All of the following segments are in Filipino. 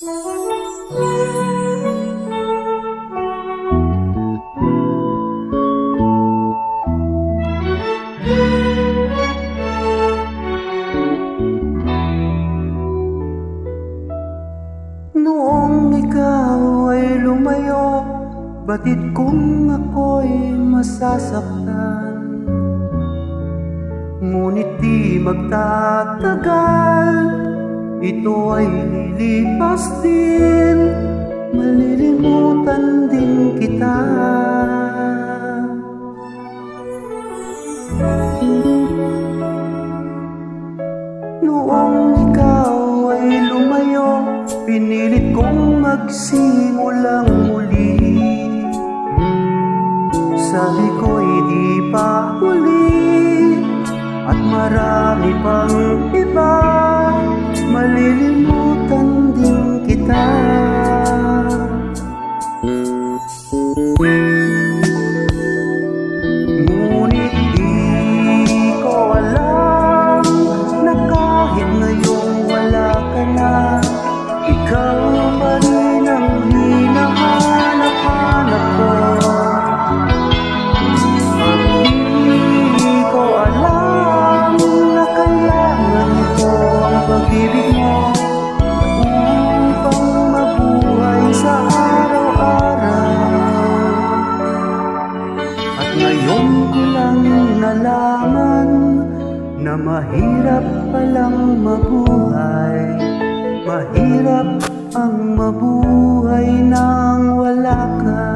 Noong ikaw ay lumayo, batid kong ako'y masasaktan. Ngunit di magtatagal, ito ay lilipas din, malilimutan din kita. Noong ikaw ay lumayo, pinilit kong magsimulang muli. Sabi ko'y di pa huli, at marami pang iba, malilimutan din kita. Ngunit di ko alam na kahit ngayong wala ka na, ikaw pa rin ang hinahanap-hanap ko. At di ko alam na kailangan ko ang pag-ibig mo upang mabuhay sa araw-araw. At ngayon ko lang nalaman na mahirap palang mabuhay. Mahirap ang mabuhay nang wala ka.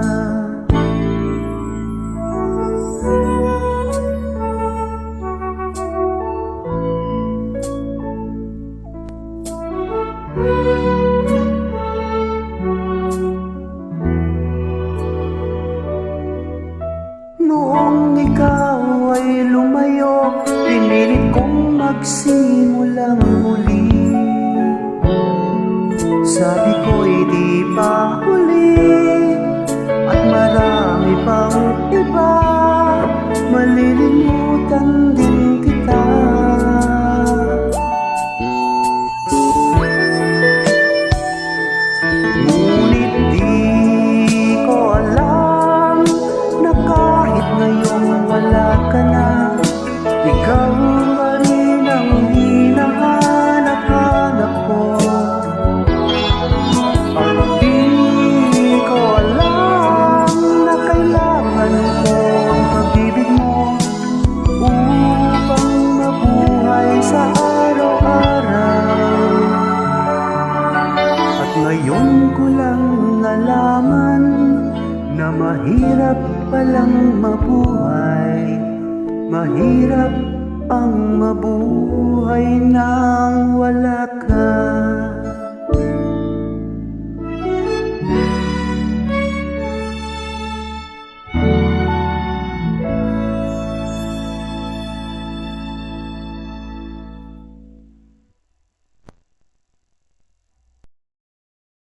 Noong ikaw ay lumayo, pinilit kong magsimulang muli. Sabi ko'y di pa huli, at marami pang iba, malilimutan din kita. Ngunit di ko alam na kahit ngayong wala ka na, ikaw pa rin ang hinahanap-hanap ko. Ngayon ko lang nalaman na mahirap palang mabuhay. Mahirap ang mabuhay nang wala ka.